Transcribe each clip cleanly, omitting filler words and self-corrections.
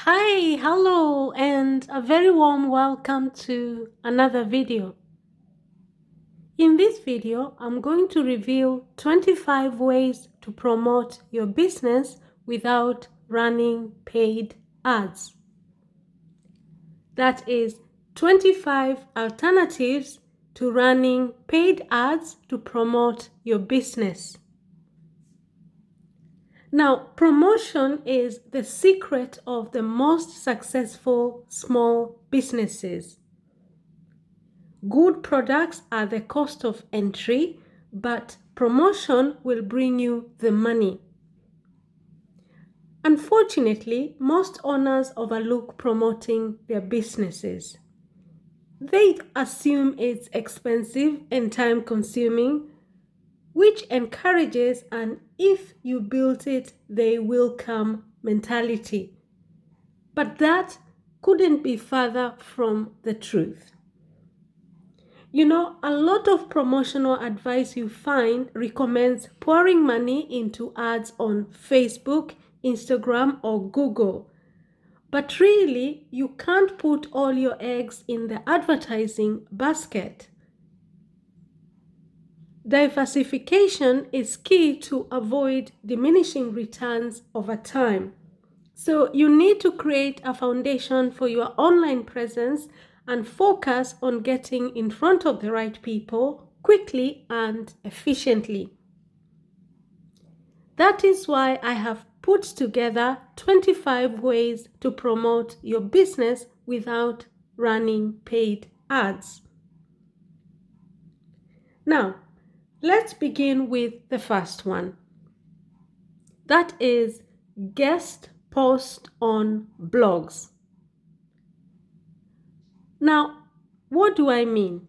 Hi, hello, and a very warm welcome to another video. In this video, I'm going to reveal 25 ways to promote your business without running paid ads. That is 25 alternatives to running paid ads to promote your business. Now, promotion is the secret of the most successful small businesses. Good products are the cost of entry, but promotion will bring you the money. Unfortunately, most owners overlook promoting their businesses. They assume it's expensive and time-consuming, which encourages an if you built it, they will come mentality. But that couldn't be further from the truth. A lot of promotional advice you find recommends pouring money into ads on Facebook, Instagram, or Google. But really, you can't put all your eggs in the advertising basket. Diversification is key to avoid diminishing returns over time. So you need to create a foundation for your online presence and focus on getting in front of the right people quickly and efficiently. That is why I have put together 25 ways to promote your business without running paid ads. Now, let's begin with the first one. That is guest post on blogs. Now, what do I mean?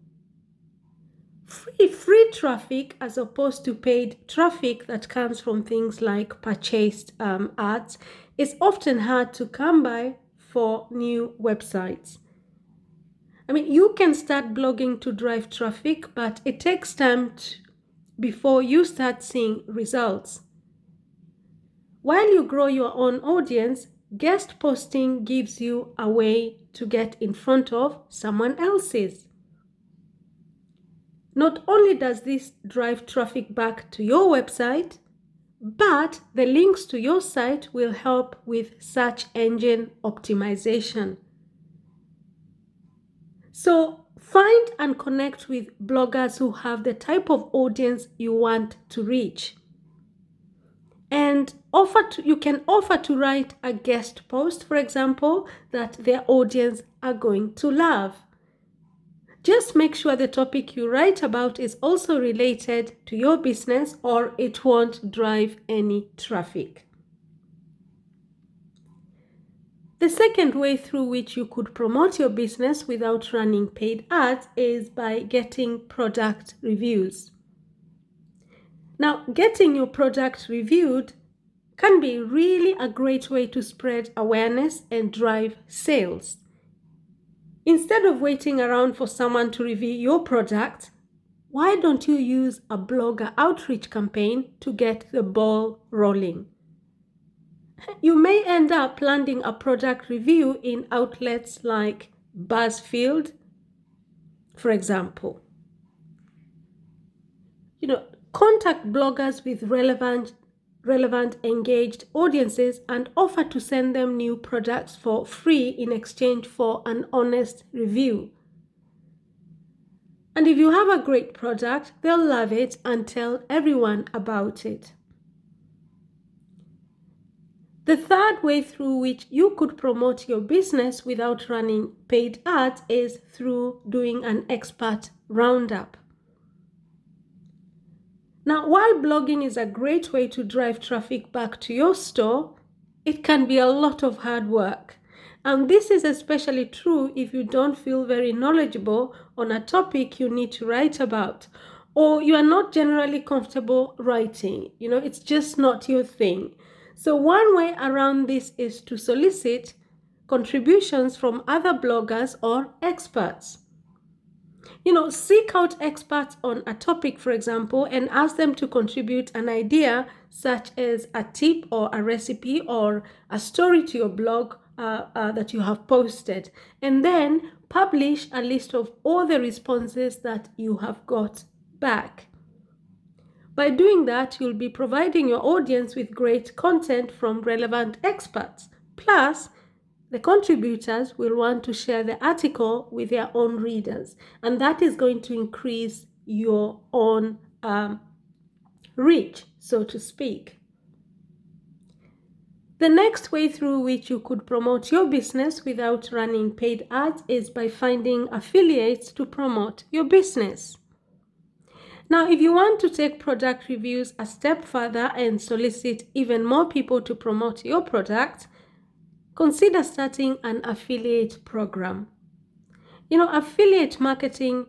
Free traffic as opposed to paid traffic that comes from things like purchased ads is often hard to come by for new websites. You can start blogging to drive traffic, but it takes time before you start seeing results. While you grow your own audience, guest posting gives you a way to get in front of someone else's. Not only does this drive traffic back to your website, but the links to your site will help with search engine optimization. So find and connect with bloggers who have the type of audience you want to reach. And you can offer to write a guest post, for example, that their audience are going to love. Just make sure the topic you write about is also related to your business, or it won't drive any traffic. The second way through which you could promote your business without running paid ads is by getting product reviews. Now, getting your product reviewed can be really a great way to spread awareness and drive sales. Instead of waiting around for someone to review your product, why don't you use a blogger outreach campaign to get the ball rolling? You may end up landing a product review in outlets like BuzzFeed, for example. Contact bloggers with relevant engaged audiences and offer to send them new products for free in exchange for an honest review. And if you have a great product, they'll love it and tell everyone about it. The third way through which you could promote your business without running paid ads is through doing an Expat Roundup. Now, while blogging is a great way to drive traffic back to your store, it can be a lot of hard work. And this is especially true if you don't feel very knowledgeable on a topic you need to write about, or you are not generally comfortable writing. It's just not your thing. So one way around this is to solicit contributions from other bloggers or experts. Seek out experts on a topic, for example, and ask them to contribute an idea such as a tip or a recipe or a story to your blog that you have posted, and then publish a list of all the responses that you have got back. By doing that, you'll be providing your audience with great content from relevant experts. Plus, the contributors will want to share the article with their own readers, and that is going to increase your own reach, so to speak. The next way through which you could promote your business without running paid ads is by finding affiliates to promote your business. Now, if you want to take product reviews a step further and solicit even more people to promote your product, consider starting an affiliate program. Affiliate marketing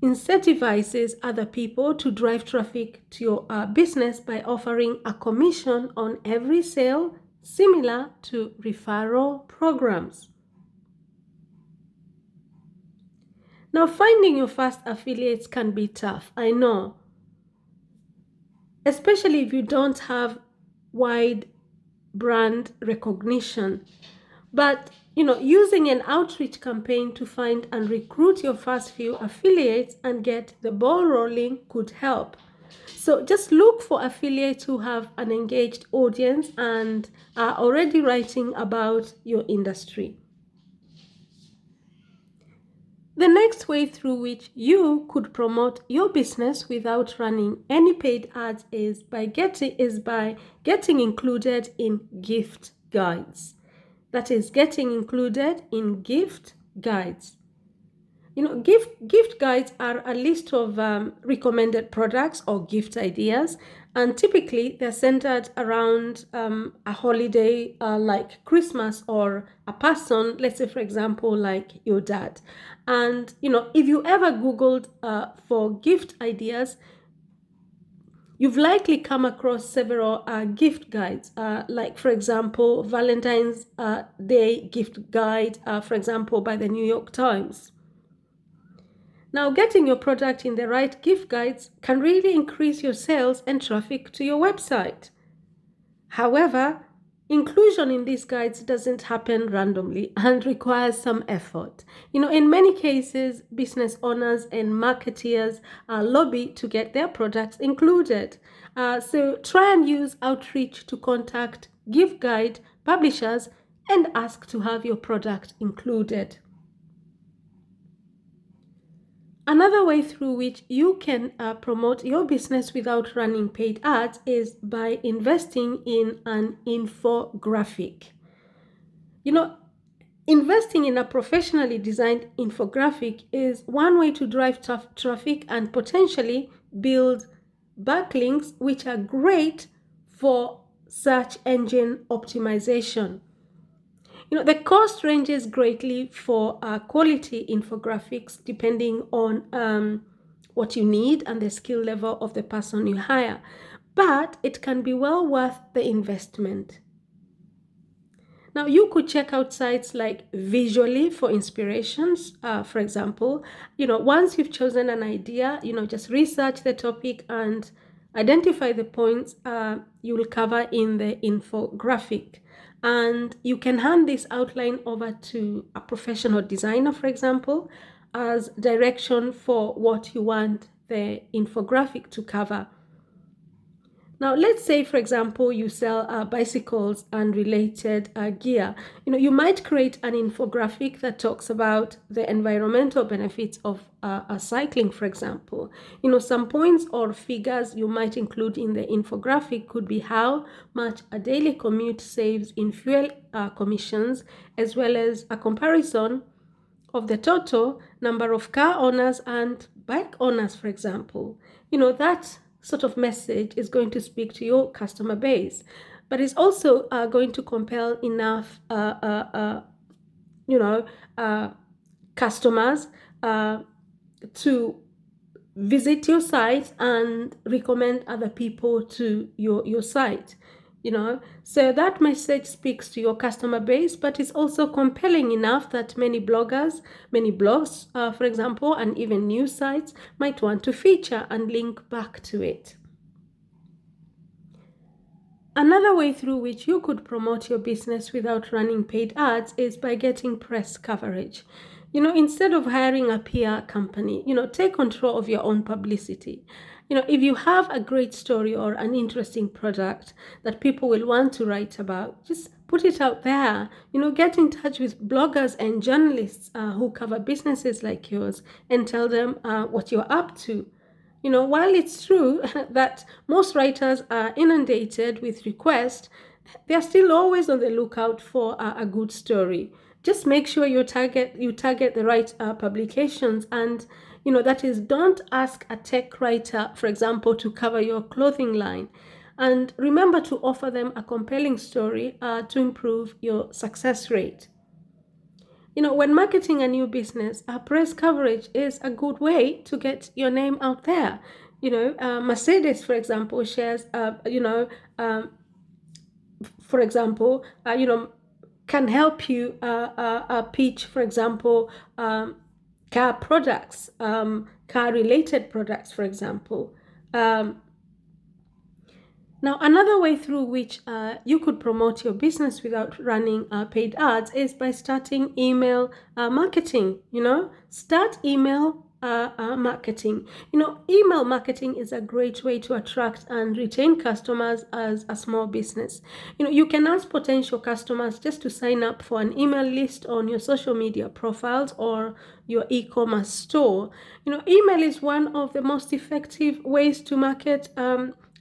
incentivizes other people to drive traffic to your business by offering a commission on every sale, similar to referral programs. Now, finding your first affiliates can be tough, I know, especially if you don't have wide brand recognition. But using an outreach campaign to find and recruit your first few affiliates and get the ball rolling could help. So just look for affiliates who have an engaged audience and are already writing about your industry. The next way through which you could promote your business without running any paid ads is by getting included in gift guides. That is, getting included in gift guides. Gift guides are a list of recommended products or gift ideas, and typically they're centered around a holiday like Christmas or a person, let's say, for example, like your dad. And, if you ever Googled for gift ideas, you've likely come across several gift guides, like, for example, Valentine's Day gift guide, for example, by the New York Times. Now, getting your product in the right gift guides can really increase your sales and traffic to your website. However, inclusion in these guides doesn't happen randomly and requires some effort. In many cases, business owners and marketeers lobby to get their products included. So try and use outreach to contact gift guide publishers and ask to have your product included. Another way through which you can promote your business without running paid ads is by investing in an infographic. Investing in a professionally designed infographic is one way to drive traffic and potentially build backlinks, which are great for search engine optimization. The cost ranges greatly for quality infographics depending on what you need and the skill level of the person you hire, but it can be well worth the investment. Now, you could check out sites like Visually for inspirations, for example. Once you've chosen an idea, just research the topic and identify the points you will cover in the infographic. And you can hand this outline over to a professional designer, for example, as direction for what you want the infographic to cover. Now, let's say, for example, you sell bicycles and related gear. You might create an infographic that talks about the environmental benefits of cycling, for example. Some points or figures you might include in the infographic could be how much a daily commute saves in fuel commissions, as well as a comparison of the total number of car owners and bike owners, for example. That sort of message is going to speak to your customer base, but it's also going to compel enough customers to visit your site and recommend other people to your site. So that message speaks to your customer base, but it's also compelling enough that many blogs, for example, and even news sites might want to feature and link back to it. Another way through which you could promote your business without running paid ads is by getting press coverage. Instead of hiring a PR company, take control of your own publicity. If you have a great story or an interesting product that people will want to write about, just put it out there. Get in touch with bloggers and journalists who cover businesses like yours and tell them what you're up to. While it's true that most writers are inundated with requests, they're still always on the lookout for a good story. Just make sure you target the right publications, and that is, don't ask a tech writer, for example, to cover your clothing line. And remember to offer them a compelling story to improve your success rate. When marketing a new business, press coverage is a good way to get your name out there. Mercedes, for example, shares, for example, can help you pitch, for example, car products, car-related products, for example. Now, another way through which you could promote your business without running paid ads is by starting email marketing. Start email marketing. Email marketing is a great way to attract and retain customers as a small business. You can ask potential customers just to sign up for an email list on your social media profiles or your e-commerce store. Email is one of the most effective ways to market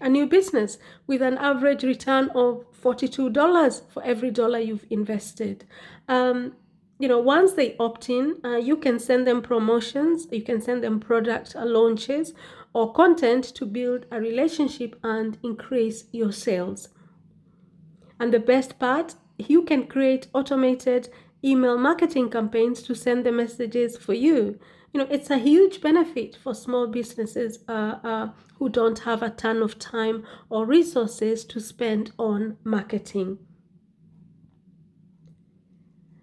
a new business, with an average return of $42 for every dollar you've invested. Once they opt in, you can send them promotions, you can send them product launches or content to build a relationship and increase your sales. And the best part, you can create automated email marketing campaigns to send the messages for you. It's a huge benefit for small businesses who don't have a ton of time or resources to spend on marketing.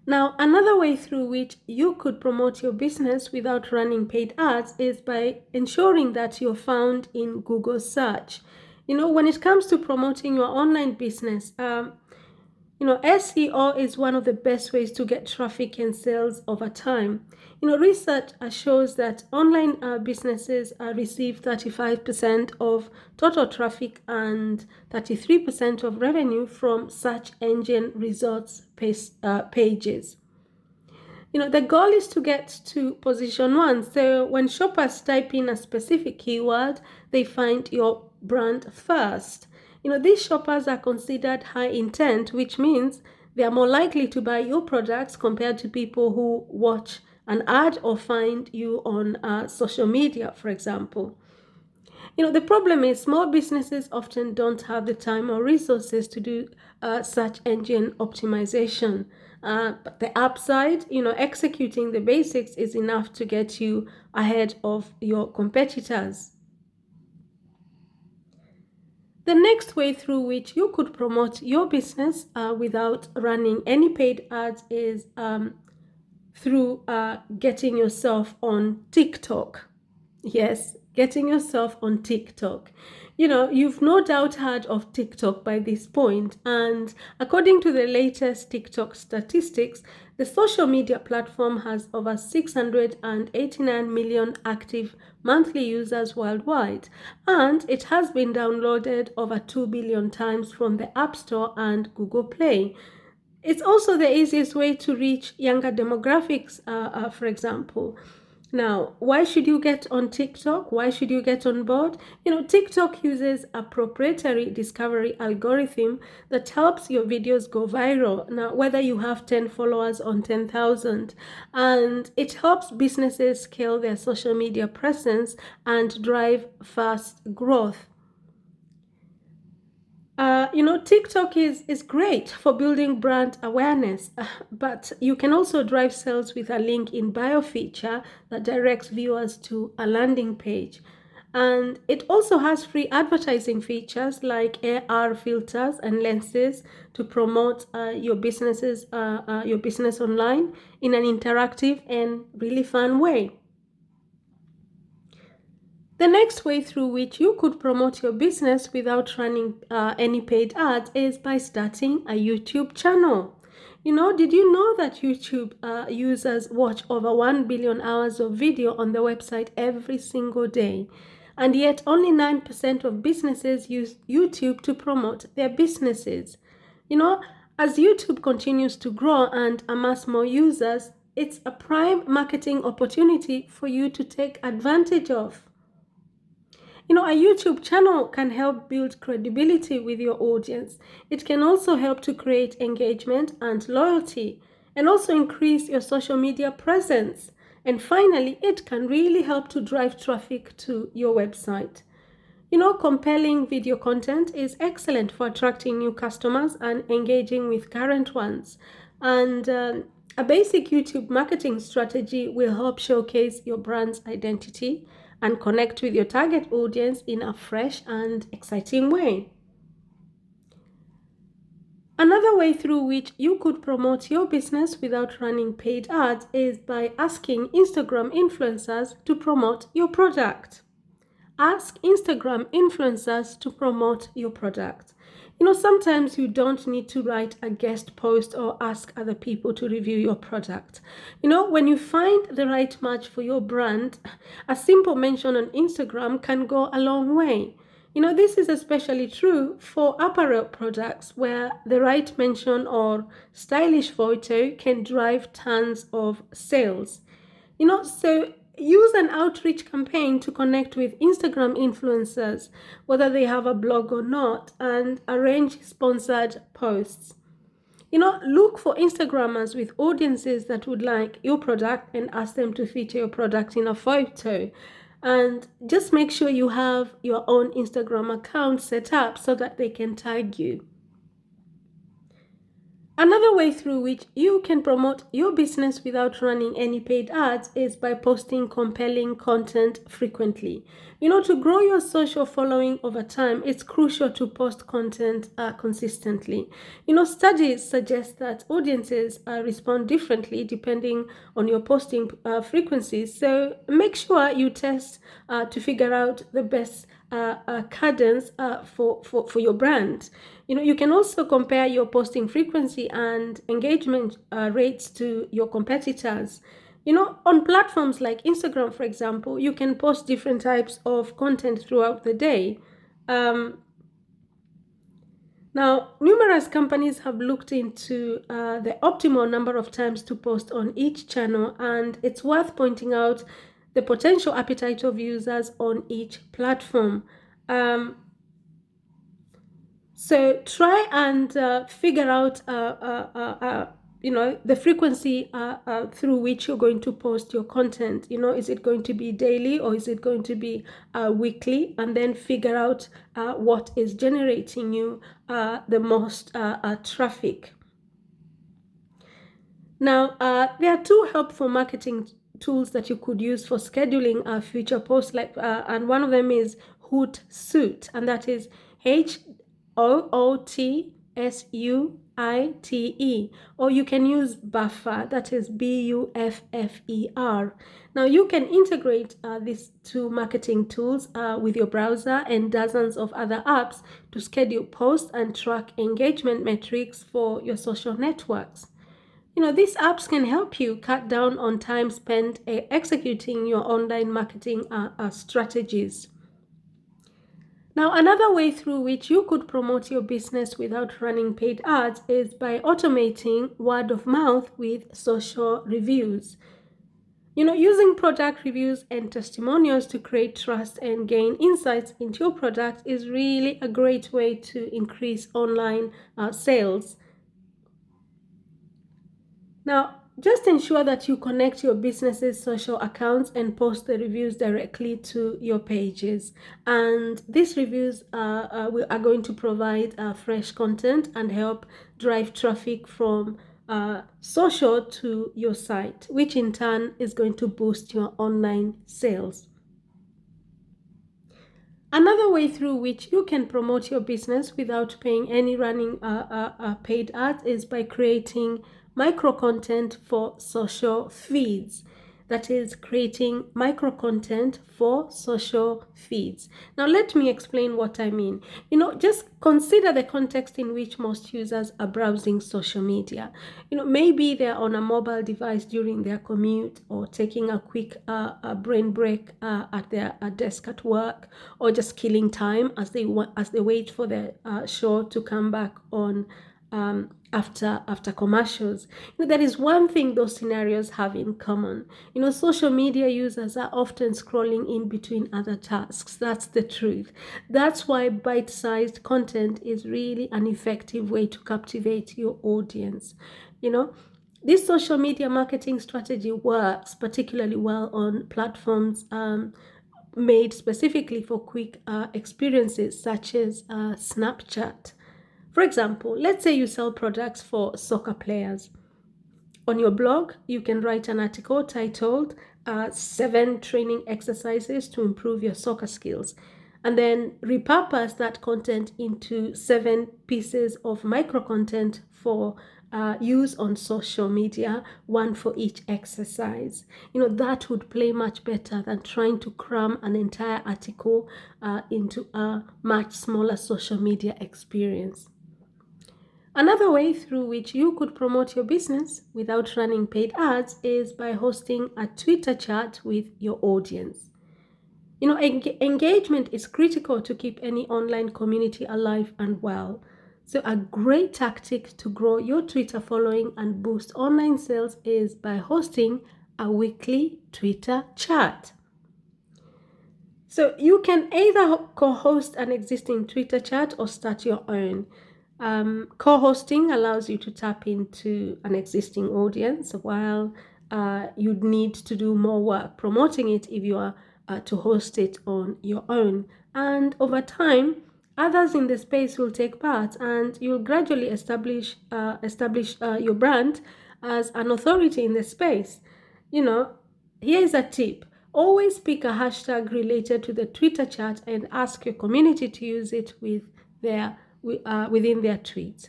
Now, another way through which you could promote your business without running paid ads is by ensuring that you're found in Google search. When it comes to promoting your online business, SEO is one of the best ways to get traffic and sales over time. Research shows that online businesses receive 35% of total traffic and 33% of revenue from search engine results pages. The goal is to get to position 1. So when shoppers type in a specific keyword, they find your brand first. These shoppers are considered high intent, which means they are more likely to buy your products compared to people who watch an ad or find you on social media, for example. The problem is small businesses often don't have the time or resources to do search engine optimization. But the upside, executing the basics is enough to get you ahead of your competitors. The next way through which you could promote your business without running any paid ads is through getting yourself on TikTok. Yes, getting yourself on TikTok. You've no doubt heard of TikTok by this point, and according to the latest TikTok statistics, the social media platform has over 689 million active monthly users worldwide, and it has been downloaded over 2 billion times from the App Store and Google Play. It's also the easiest way to reach younger demographics, for example. Now, why should you get on TikTok? Why should you get on board? TikTok uses a proprietary discovery algorithm that helps your videos go viral. Now, whether you have 10 followers on 10,000, and it helps businesses scale their social media presence and drive fast growth. TikTok is great for building brand awareness, but you can also drive sales with a link in bio feature that directs viewers to a landing page. And it also has free advertising features like AR filters and lenses to promote your business online in an interactive and really fun way. The next way through which you could promote your business without running any paid ads is by starting a YouTube channel. Did you know that YouTube users watch over 1 billion hours of video on the website every single day? And yet only 9% of businesses use YouTube to promote their businesses. You know, as YouTube continues to grow and amass more users, it's a prime marketing opportunity for you to take advantage of. A YouTube channel can help build credibility with your audience. It can also help to create engagement and loyalty, and also increase your social media presence. And finally, it can really help to drive traffic to your website. Compelling video content is excellent for attracting new customers and engaging with current ones. And a basic YouTube marketing strategy will help showcase your brand's identity and connect with your target audience in a fresh and exciting way. Another way through which you could promote your business without running paid ads is by asking Instagram influencers to promote your product. Ask Instagram influencers to promote your product. Sometimes you don't need to write a guest post or ask other people to review your product. When you find the right match for your brand, a simple mention on Instagram can go a long way. This is especially true for apparel products where the right mention or stylish photo can drive tons of sales. So use an outreach campaign to connect with Instagram influencers, whether they have a blog or not, and arrange sponsored posts. Look for Instagrammers with audiences that would like your product and ask them to feature your product in a photo. And just make sure you have your own Instagram account set up so that they can tag you. Another way through which you can promote your business without running any paid ads is by posting compelling content frequently. To grow your social following over time, it's crucial to post content consistently. Studies suggest that audiences respond differently depending on your posting frequency. So make sure you test to figure out the best cadence for your brand. You can also compare your posting frequency and engagement rates to your competitors. On platforms like Instagram, for example, you can post different types of content throughout the day. Now, numerous companies have looked into the optimal number of times to post on each channel, and it's worth pointing out the potential appetite of users on each platform. So try and figure out, the frequency through which you're going to post your content. Is it going to be daily or is it going to be weekly? And then figure out what is generating you the most traffic. Now, there are two helpful marketing tools that you could use for scheduling future posts, and one of them is Hootsuite, and that is HOOTSUITE, or you can use Buffer, that is BUFFER. Now, you can integrate these two marketing tools with your browser and dozens of other apps to schedule posts and track engagement metrics for your social networks. These apps can help you cut down on time spent executing your online marketing strategies. Now, another way through which you could promote your business without running paid ads is by automating word of mouth with social reviews. Using product reviews and testimonials to create trust and gain insights into your product is really a great way to increase online sales. Now, just ensure that you connect your business's social accounts and post the reviews directly to your pages. And these reviews are going to provide fresh content and help drive traffic from social to your site, which in turn is going to boost your online sales. Another way through which you can promote your business without paying any running paid ads is by creating micro content for social feeds. that is creating micro content for social feeds. Now, let me explain what I mean. Just consider the context in which most users are browsing social media. Maybe they're on a mobile device during their commute, or taking a quick brain break at their desk at work, or just killing time as they wait for the show to come back on after commercials. There is one thing those scenarios have in common. Social media users are often scrolling in between other tasks. That's the truth. That's why bite-sized content is really an effective way to captivate your audience. This social media marketing strategy works particularly well on platforms made specifically for quick experiences, such as Snapchat. For example, let's say you sell products for soccer players. On your blog, you can write an article titled 7 Training Exercises to Improve Your Soccer Skills, and then repurpose that content into 7 pieces of micro content for use on social media, one for each exercise. That would play much better than trying to cram an entire article into a much smaller social media experience. Another way through which you could promote your business without running paid ads is by hosting a Twitter chat with your audience. Engagement is critical to keep any online community alive and well. So a great tactic to grow your Twitter following and boost online sales is by hosting a weekly Twitter chat. So you can either co-host an existing Twitter chat or start your own. Co-hosting allows you to tap into an existing audience, while you'd need to do more work promoting it if you are to host it on your own. And over time, others in the space will take part, and you'll gradually establish your brand as an authority in the space. Here's a tip. Always pick a hashtag related to the Twitter chat and ask your community to use it within their tweets.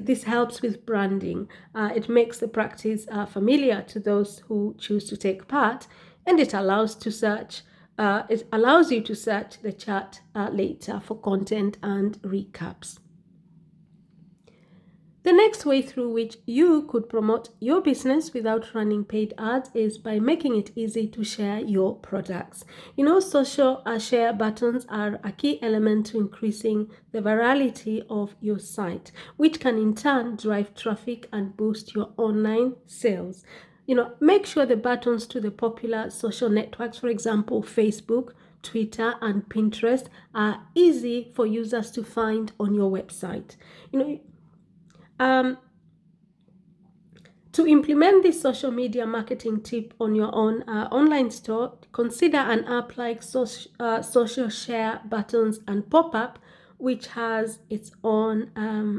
This helps with branding. It makes the practice familiar to those who choose to take part, and it allows you to search the chat later for content and recaps. The next way through which you could promote your business without running paid ads is by making it easy to share your products. Social share buttons are a key element to increasing the virality of your site, which can in turn drive traffic and boost your online sales. Make sure the buttons to the popular social networks, for example, Facebook, Twitter, and Pinterest, are easy for users to find on your website. To implement this social media marketing tip on your own online store, consider an app like Social Share Buttons and Pop-Up, which has its own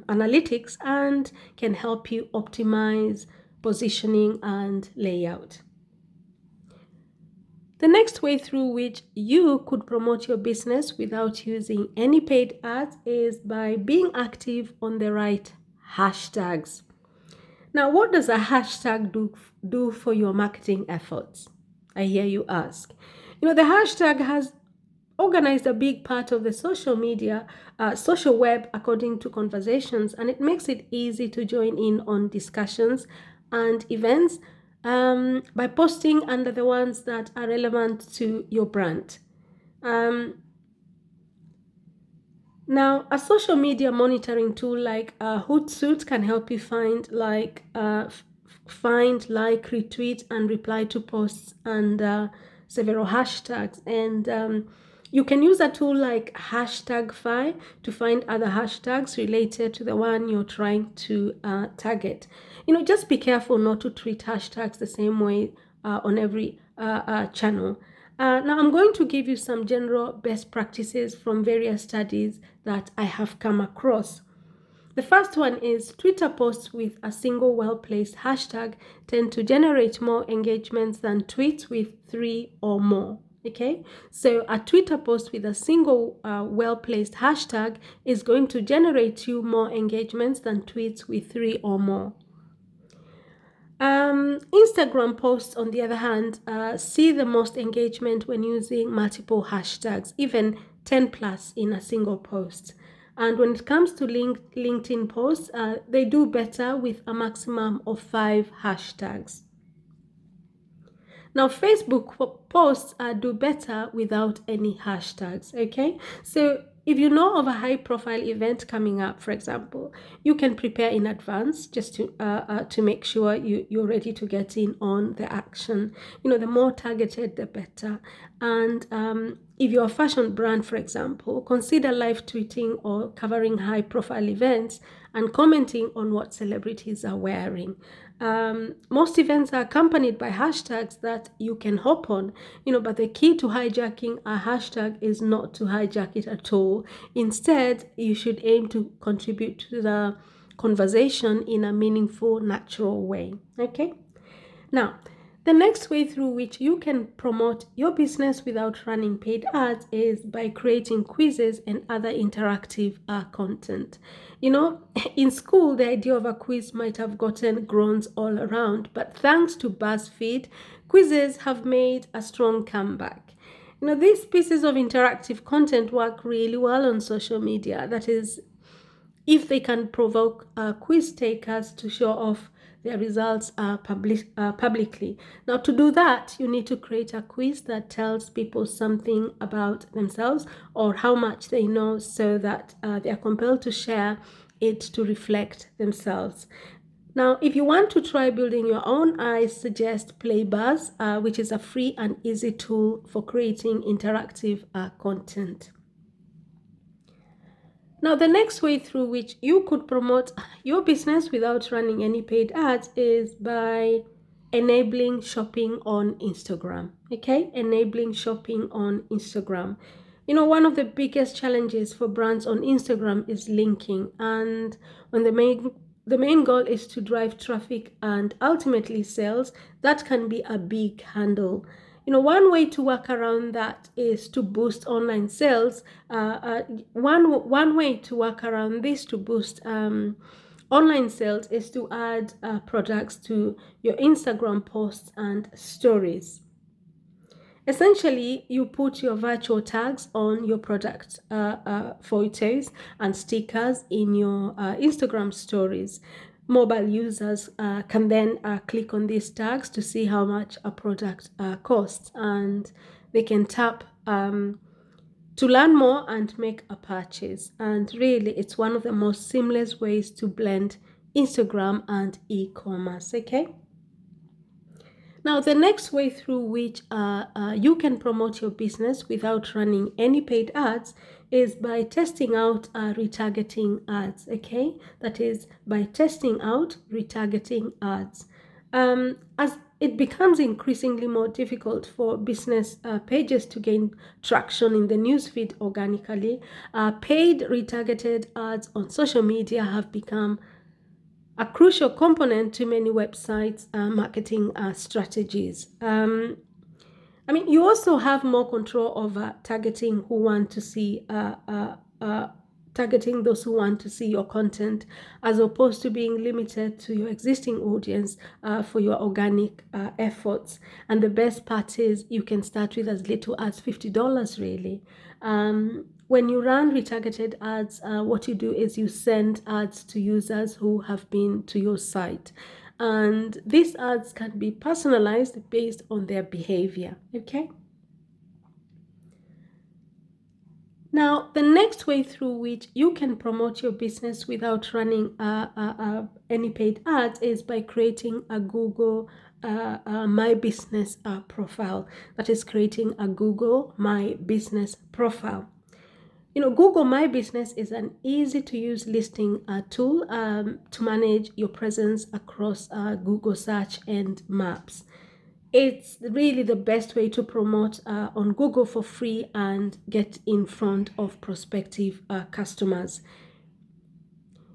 analytics and can help you optimize positioning and layout. The next way through which you could promote your business without using any paid ads is by being active on the right hashtags. Now, what does a hashtag do for your marketing efforts? I hear you ask. The hashtag has organized a big part of the social web according to conversations, and it makes it easy to join in on discussions and events by posting under the ones that are relevant to your brand. Now, a social media monitoring tool like Hootsuite can help you find, retweet, and reply to posts and several hashtags. And you can use a tool like Hashtagify to find other hashtags related to the one you're trying to target. Just be careful not to treat hashtags the same way on every channel. Now, I'm going to give you some general best practices from various studies that I have come across. The first one is Twitter posts with a single well-placed hashtag tend to generate more engagements than tweets with 3 or more. Okay, so a Twitter post with a single well-placed hashtag is going to generate you more engagements than tweets with 3 or more. Instagram posts, on the other hand, see the most engagement when using multiple hashtags, even 10 plus in a single post. And when it comes to LinkedIn posts, they do better with a maximum of 5 hashtags. Now, Facebook posts do better without any hashtags, okay? So if you know of a high profile event coming up, for example, you can prepare in advance just to make sure you're ready to get in on the action. You know, the more targeted, the better. And if you're a fashion brand, for example, consider live tweeting or covering high profile events and commenting on what celebrities are wearing. Most events are accompanied by hashtags that you can hop on, but the key to hijacking a hashtag is not to hijack it at all. Instead, you should aim to contribute to the conversation in a meaningful, natural way. Okay? Now, the next way through which you can promote your business without running paid ads is by creating quizzes and other interactive content. In school, the idea of a quiz might have gotten groans all around, but thanks to BuzzFeed, quizzes have made a strong comeback. These pieces of interactive content work really well on social media. That is, if they can provoke quiz takers to show off their results publicly. Now, to do that, you need to create a quiz that tells people something about themselves or how much they know, so that they are compelled to share it to reflect themselves. Now, if you want to try building your own, I suggest Playbuzz, which is a free and easy tool for creating interactive content. Now, the next way through which you could promote your business without running any paid ads is by enabling shopping on Instagram. Okay, enabling shopping on Instagram. One of the biggest challenges for brands on Instagram is linking, and when the main goal is to drive traffic and ultimately sales, that can be a big handle. One way to work around that is to boost online sales. One way to work around this to boost online sales is to add products to your Instagram posts and stories. Essentially, you put your virtual tags on your product photos and stickers in your Instagram stories. Mobile users can then click on these tags to see how much a product costs, and they can tap to learn more and make a purchase. And really, it's one of the most seamless ways to blend Instagram and e-commerce, okay? Now, the next way through which you can promote your business without running any paid ads is by testing out retargeting ads, okay? That is, by testing out retargeting ads. As it becomes increasingly more difficult for business pages to gain traction in the newsfeed organically, paid retargeted ads on social media have become a crucial component to many websites' marketing strategies. You also have more control over targeting who want to see, targeting those who want to see your content, as opposed to being limited to your existing audience for your organic efforts. And the best part is you can start with as little as $50, really. When you run retargeted ads, what you do is you send ads to users who have been to your site. And these ads can be personalized based on their behavior, okay? Now, the next way through which you can promote your business without running any paid ads is by creating a Google My Business profile. That is, creating a Google My Business profile. Google My Business is an easy-to-use listing tool to manage your presence across Google Search and Maps. It's really the best way to promote on Google for free and get in front of prospective customers.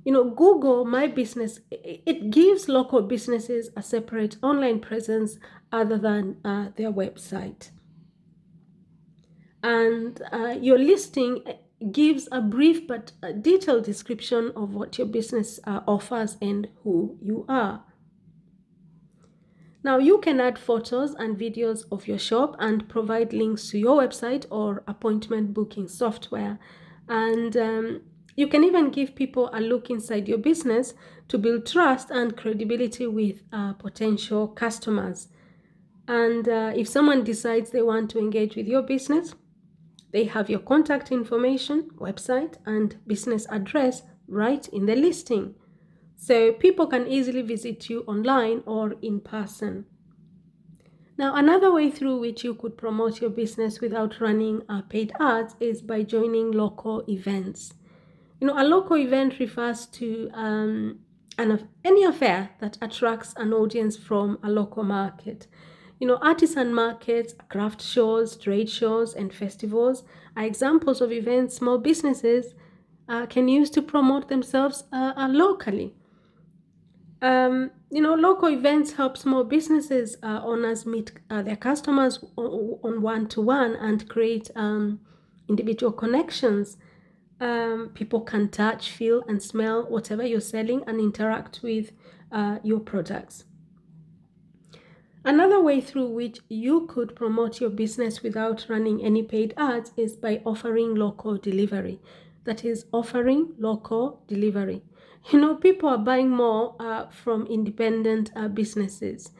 Google My Business, it gives local businesses a separate online presence other than their website. And your listing gives a brief but detailed description of what your business offers and who you are. Now, you can add photos and videos of your shop and provide links to your website or appointment booking software. And you can even give people a look inside your business to build trust and credibility with potential customers. And if someone decides they want to engage with your business, they have your contact information, website, and business address right in the listing. So people can easily visit you online or in person. Now, another way through which you could promote your business without running paid ads is by joining local events. A local event refers to any affair that attracts an audience from a local market. Artisan markets, craft shows, trade shows, and festivals are examples of events small businesses can use to promote themselves locally. Local events help small businesses owners meet their customers on one-to-one and create individual connections. People can touch, feel, and smell whatever you're selling and interact with your products. Another way through which you could promote your business without running any paid ads is by offering local delivery. That is, offering local delivery. People are buying more from independent businesses.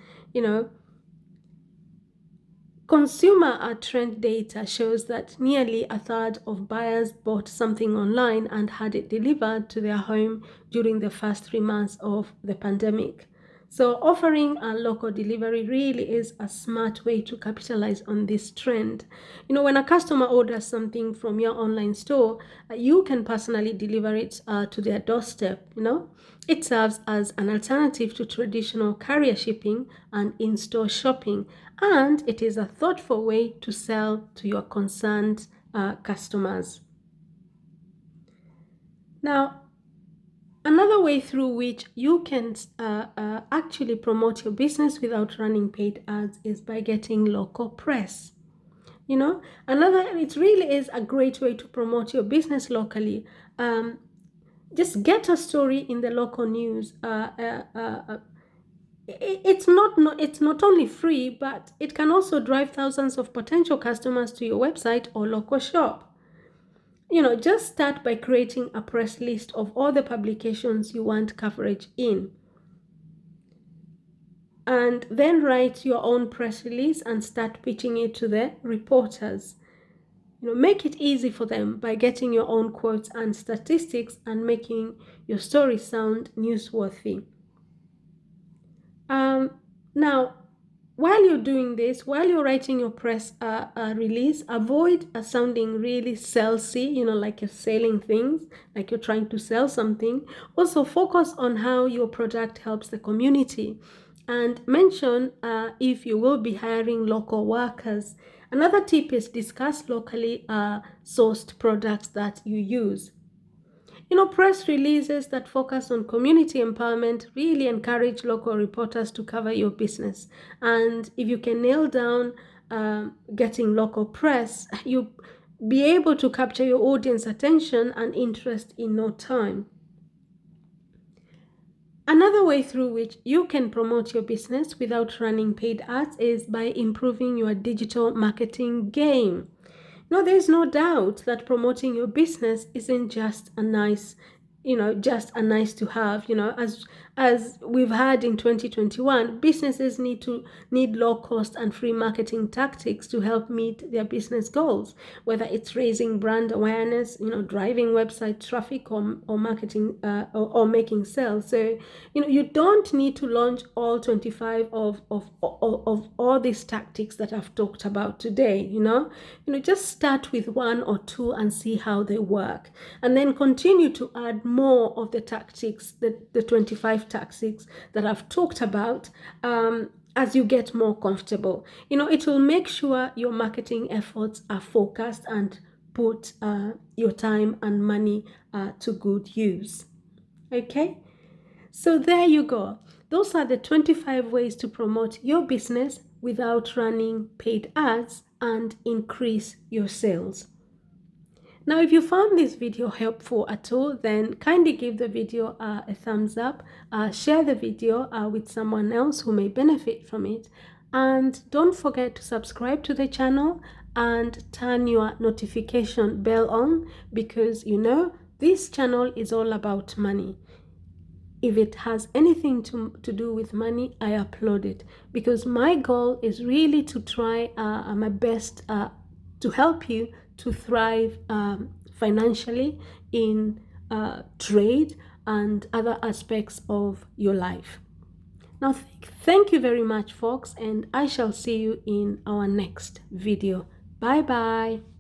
Consumer trend data shows that nearly a third of buyers bought something online and had it delivered to their home during the first 3 months of the pandemic. So offering a local delivery really is a smart way to capitalize on this trend. When a customer orders something from your online store, you can personally deliver it to their doorstep. It serves as an alternative to traditional carrier shipping and in-store shopping, and it is a thoughtful way to sell to your concerned customers. Now, another way through which you can actually promote your business without running paid ads is by getting local press. It really is a great way to promote your business locally. Just get a story in the local news. It's not only free, but it can also drive thousands of potential customers to your website or local shop. Just start by creating a press list of all the publications you want coverage in. And then write your own press release and start pitching it to the reporters. Make it easy for them by getting your own quotes and statistics and making your story sound newsworthy. Now, while you're doing this, while you're writing your press release, avoid sounding really salesy, like you're selling things, like you're trying to sell something. Also, focus on how your product helps the community. And mention if you will be hiring local workers. Another tip is discuss locally sourced products that you use. Press releases that focus on community empowerment really encourage local reporters to cover your business. And if you can nail down getting local press, you'll be able to capture your audience attention and interest in no time. Another way through which you can promote your business without running paid ads is by improving your digital marketing game. There's no doubt that promoting your business isn't just a nice to have. As we've had in 2021, businesses need low cost and free marketing tactics to help meet their business goals, whether it's raising brand awareness, driving website traffic, or marketing or making sales. So you don't need to launch all 25 of all these tactics that I've talked about today. Just start with one or two and see how they work, and then continue to add more of the tactics, the 25 tactics that I've talked about, as you get more comfortable. It will make sure your marketing efforts are focused and put your time and money to good use. Okay, so there you go. Those are the 25 ways to promote your business without running paid ads and increase your sales. Now, if you found this video helpful at all, then kindly give the video a thumbs up, share the video with someone else who may benefit from it, and don't forget to subscribe to the channel and turn your notification bell on, because this channel is all about money. If it has anything to do with money, I upload it, because my goal is really to try my best to help you to thrive financially in trade and other aspects of your life. Now, thank you very much, folks, and I shall see you in our next video. Bye bye.